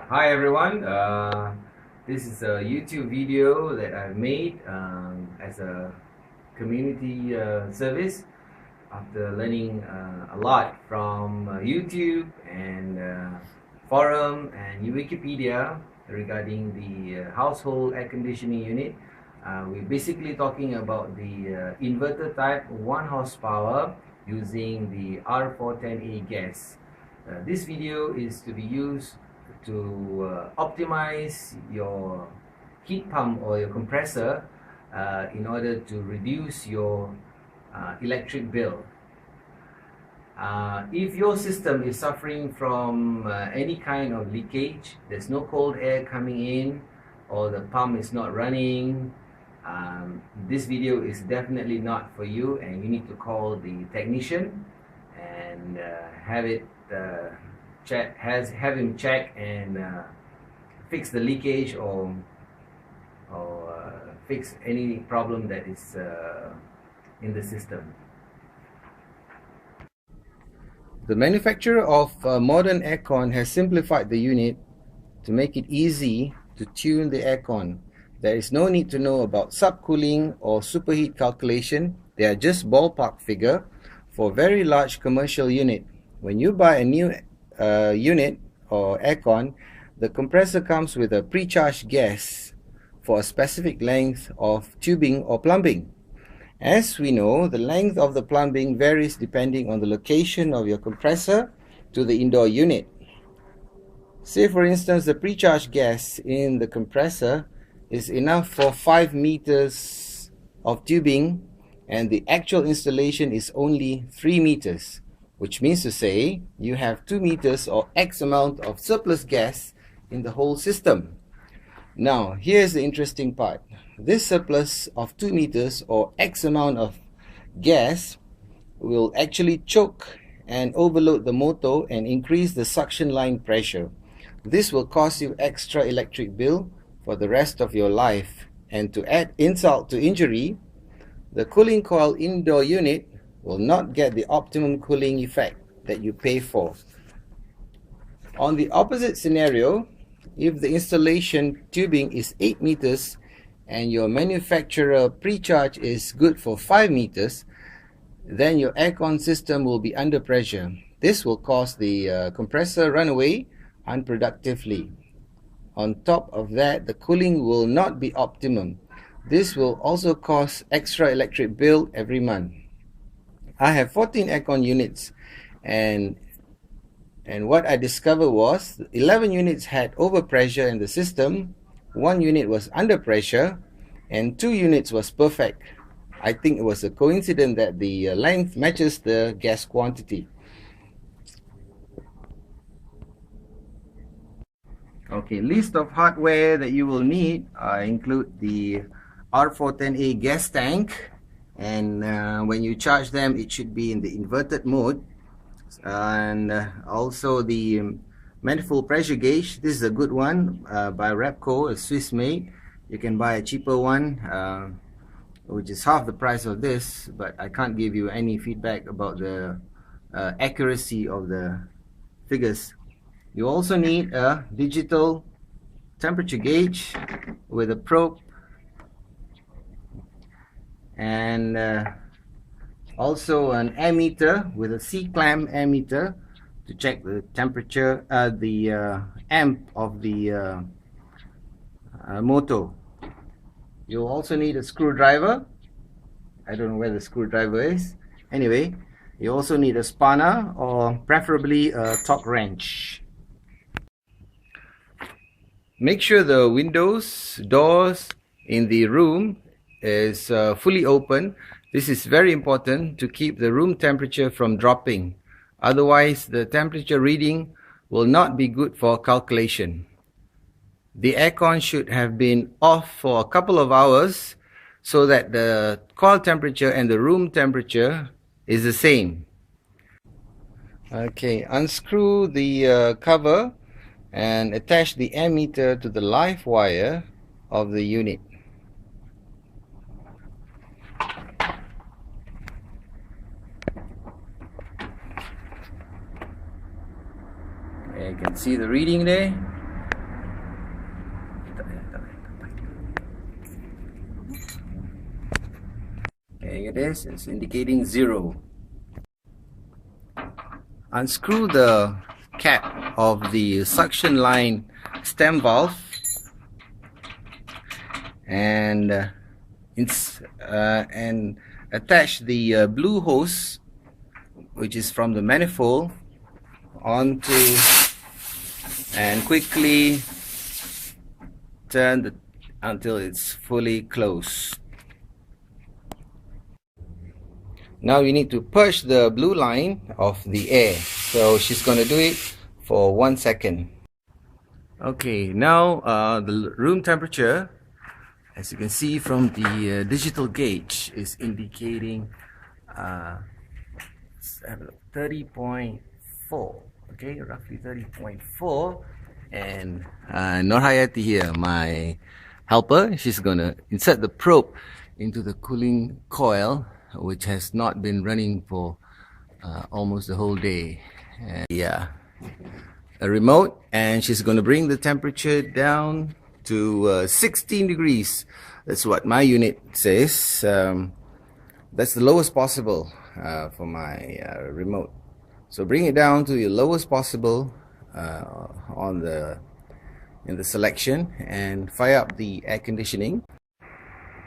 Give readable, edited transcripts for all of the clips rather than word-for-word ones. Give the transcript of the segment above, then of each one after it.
Hi everyone, this is a YouTube video that I've made as a community service after learning a lot from YouTube and forum and Wikipedia regarding the household air conditioning unit. We're basically talking about the inverter type 1 horsepower using the R410A gas. This video is to be used to optimize your heat pump or your compressor in order to reduce your electric bill. If your system is suffering from any kind of leakage, there's no cold air coming in, or the pump is not running, this video is definitely not for you, and you need to call the technician and have him check and fix the leakage or fix any problem that is in the system. The manufacturer of modern aircon has simplified the unit to make it easy to tune the aircon. There is no need to know about subcooling or superheat calculation. They are just ballpark figure for very large commercial unit. When you buy a new unit or aircon, the compressor comes with a pre-charged gas for a specific length of tubing or plumbing. As we know, the length of the plumbing varies depending on the location of your compressor to the indoor unit. Say for instance, the pre-charged gas in the compressor is enough for 5 meters of tubing and the actual installation is only 3 meters. Which means to say you have 2 meters or X amount of surplus gas in the whole system. Now here's the interesting part. This surplus of 2 meters or X amount of gas will actually choke and overload the motor and increase the suction line pressure. This will cost you extra electric bill for the rest of your life. And to add insult to injury, the cooling coil indoor unit will not get the optimum cooling effect that you pay for. On the opposite scenario, if the installation tubing is 8 meters and your manufacturer pre-charge is good for 5 meters, then your aircon system will be under pressure. This will cause the compressor run away unproductively. On top of that, the cooling will not be optimum. This will also cost extra electric bill every month. I have 14 aircon units and what I discovered was 11 units had overpressure in the system, 1 unit was under pressure, and 2 units was perfect. I think it was a coincidence that the length matches the gas quantity. Okay, list of hardware that you will need include the R410A gas tank, and when you charge them it should be in the inverted mode, and also the manifold pressure gauge. This is a good one by Repco, a Swiss made. You can buy a cheaper one which is half the price of this, but I can't give you any feedback about the accuracy of the figures. You also need a digital temperature gauge with a probe and also an ammeter with a C-clamp ammeter to check the temperature, the amp of the motor. You'll also need a screwdriver. I don't know where the screwdriver is. Anyway, you also need a spanner or preferably a torque wrench. Make sure the windows, doors in the room is fully open. This is very important to keep the room temperature from dropping. Otherwise, the temperature reading will not be good for calculation. The aircon should have been off for a couple of hours so that the coil temperature and the room temperature is the same. Okay, unscrew the cover and attach the ammeter to the live wire of the unit. You can see the reading there. Yes, it's indicating 0. Unscrew the cap of the suction line stem valve and attach the blue hose, which is from the manifold, onto, and quickly turn until it's fully closed. Now you need to purge the blue line of the air, so she's going to do it for 1 second. Okay, now the room temperature, as you can see from the digital gauge, is indicating 30.4. okay, roughly 30.4. And Nur Hayati here, my helper, she's gonna insert the probe into the cooling coil, which has not been running for almost the whole day. Yeah, a remote, and she's gonna bring the temperature down to 16 degrees. That's what my unit says. That's the lowest possible for my remote. So bring it down to your lowest possible in the selection, and fire up the air conditioning.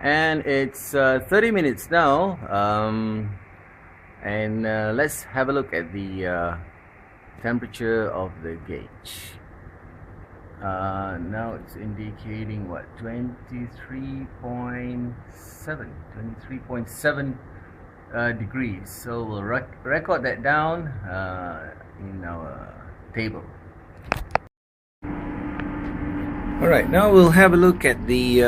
And it's 30 minutes now, and let's have a look at the temperature of the gauge. Now it's indicating what, 23.7 degrees. So we'll record that down in our table. Alright, now we'll have a look at the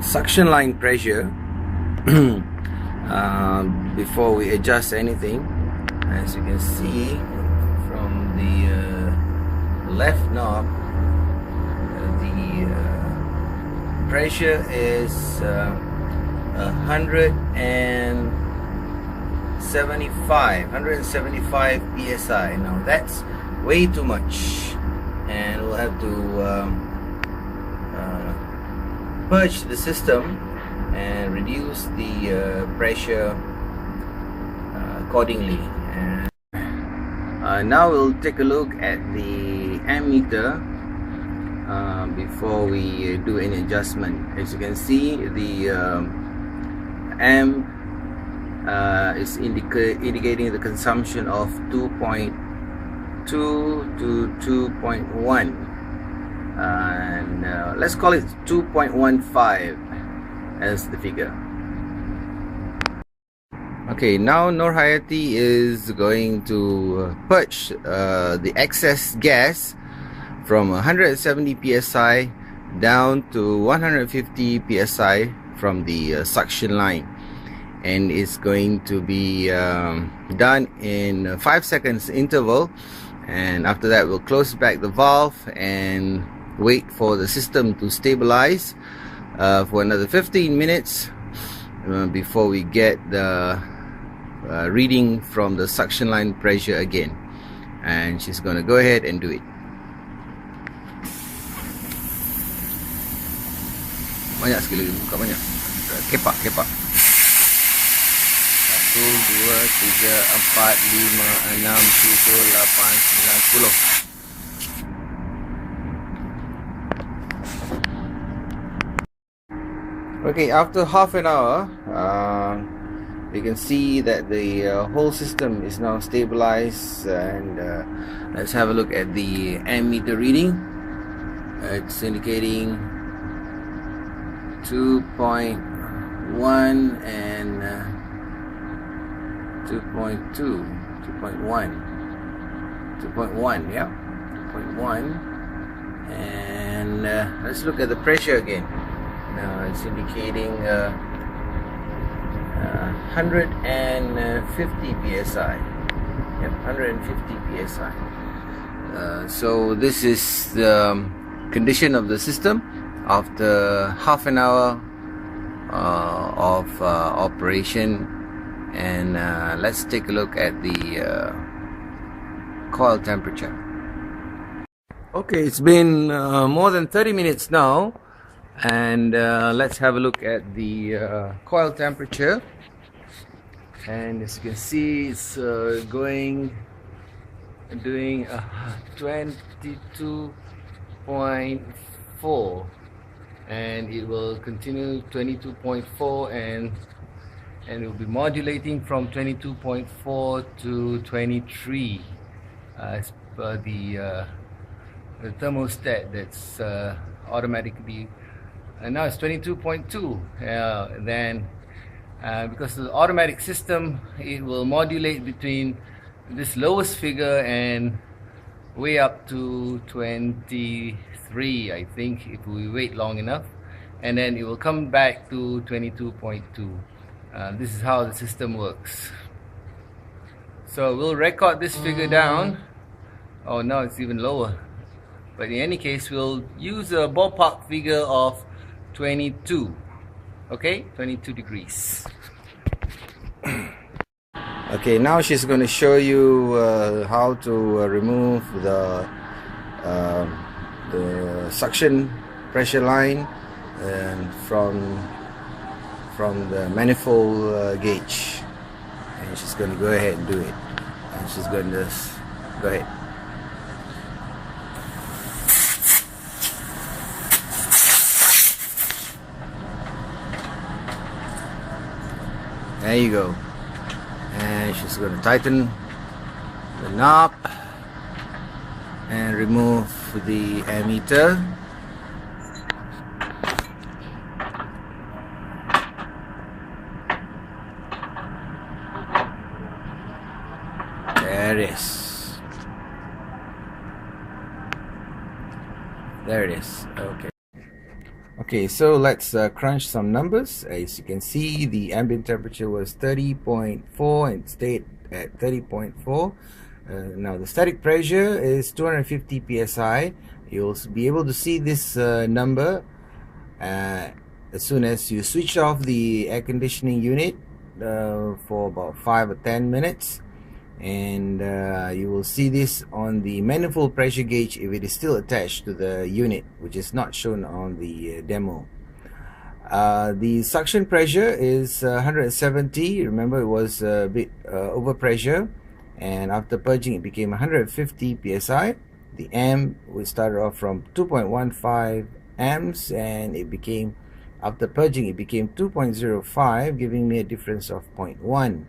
suction line pressure before we adjust anything. As you can see from the left knob, the pressure is 175 psi. Now that's way too much, and we'll have to purge the system and reduce the pressure accordingly. And now we'll take a look at the ammeter before we do any adjustment. As you can see, the amp is indicating the consumption of 2.2 to 2.1, and let's call it 2.15 as the figure. Okay, now Nur Hayati is going to purge the excess gas from 170 psi down to 150 psi from the suction line, and it's going to be done in 5 seconds interval. And after that, we'll close back the valve and wait for the system to stabilize for another 15 minutes before we get the reading from the suction line pressure again. And she's going to go ahead and do it. Banyak sekali, buka banyak. Kepak. 1, 2, 3, 4, 5, 6, 7, 8, 9, 10. Okay, after half an hour, you can see that the whole system is now stabilized, and let's have a look at the ammeter reading. It's indicating 2.1 and 2.2, 2.1, yeah, 2.1. And let's look at the pressure again. Now it's indicating 150 psi. Yep, 150 psi. So this is the condition of the system after half an hour of operation. And let's take a look at the coil temperature. Okay, it's been more than 30 minutes now, And let's have a look at the coil temperature. And as you can see, it's doing 22.4, and it will continue 22.4, and it will be modulating from 22.4 to 23 as per the thermostat that's automatically, and now it's 22.2. Then because the automatic system, it will modulate between this lowest figure and way up to 23, I think, if we wait long enough, and then it will come back to 22.2. This is how the system works. So we'll record this figure down. Oh, now it's even lower, but in any case, we'll use a ballpark figure of 22. Okay, 22 degrees. Okay, now she's going to show you how to remove the suction pressure line from the manifold gauge, and she's going to go ahead and do it. And she's going to go ahead. There you go. And she's going to tighten the knob and remove the ammeter. There it is. There it is. Okay. Okay, so let's crunch some numbers. As you can see, the ambient temperature was 30.4 and stayed at 30.4. Now the static pressure is 250 psi. You'll be able to see this number as soon as you switch off the air conditioning unit for about 5 or 10 minutes. And you will see this on the manifold pressure gauge if it is still attached to the unit, which is not shown on the demo. The suction pressure is 170. Remember, it was a bit over pressure, and after purging it became 150 psi. The amp, we started off from 2.15 amps, and it became, after purging, it became 2.05, giving me a difference of 0.1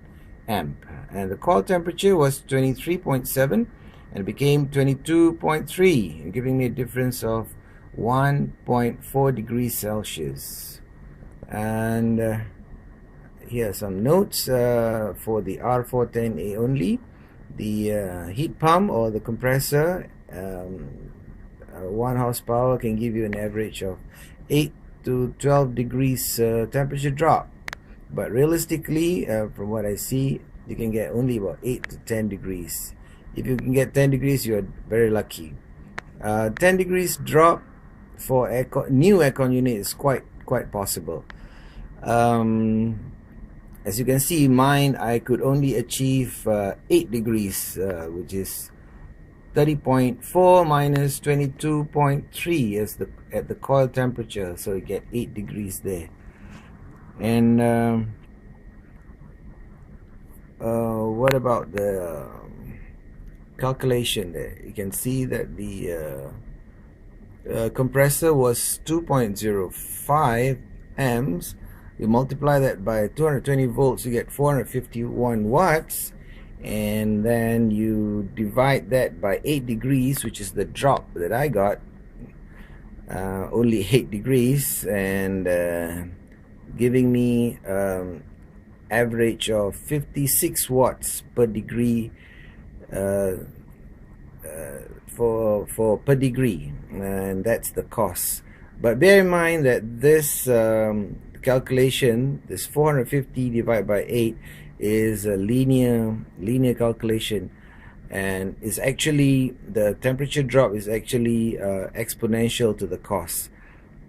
amp. And the coil temperature was 23.7 and it became 22.3, giving me a difference of 1.4 degrees Celsius. And here are some notes for the R410A only. The heat pump or the compressor, 1 horsepower, can give you an average of 8 to 12 degrees temperature drop. But realistically, from what I see, you can get only about 8 to 10 degrees. If you can get 10 degrees, you're very lucky. 10 degrees drop for new aircon unit is quite possible. As you can see, mine, I could only achieve 8 degrees, which is 30.4 minus 22.3 as at the coil temperature, so you get 8 degrees there. And what about the calculation there? You can see that the compressor was 2.05 amps. You multiply that by 220 volts, you get 451 watts, and then you divide that by 8 degrees, which is the drop that I got, only 8 degrees, and giving me average of 56 watts per degree for per degree, and that's the cost. But bear in mind that this calculation, this 450 divided by 8, is a linear calculation, and is actually, the temperature drop is actually exponential to the cost.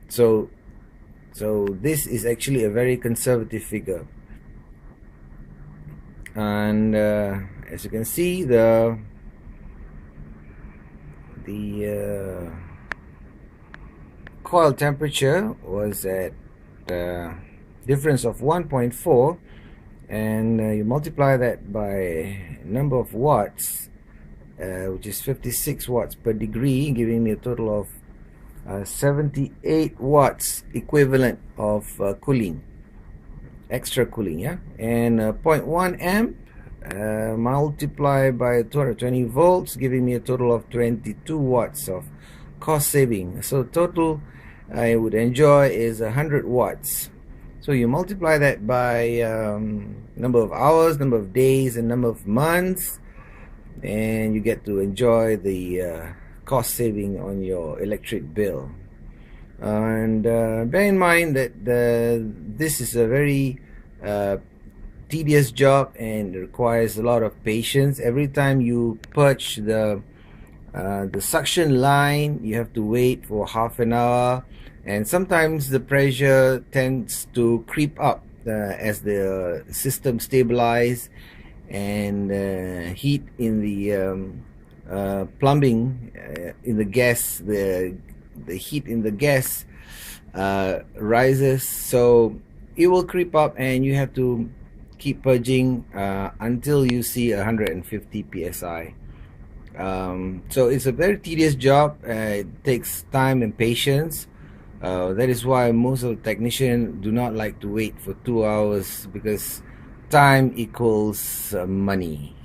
So this is actually a very conservative figure. And as you can see, the coil temperature was at difference of 1.4, and you multiply that by number of watts, which is 56 watts per degree, giving me a total of 78 watts equivalent of cooling, extra cooling, yeah. And 0.1 amp multiplied by 220 volts, giving me a total of 22 watts of cost saving. So total I would enjoy is 100 watts. So you multiply that by number of hours, number of days, and number of months, and you get to enjoy the cost saving on your electric bill. And bear in mind that this is a very tedious job and requires a lot of patience. Every time you purge the suction line, you have to wait for half an hour, and sometimes the pressure tends to creep up as the system stabilizes, and heat in the plumbing, in the gas, the heat in the gas rises, so it will creep up, and you have to keep purging until you see 150 psi. So it's a very tedious job. It takes time and patience. That is why most of the technicians do not like to wait for 2 hours, because time equals money.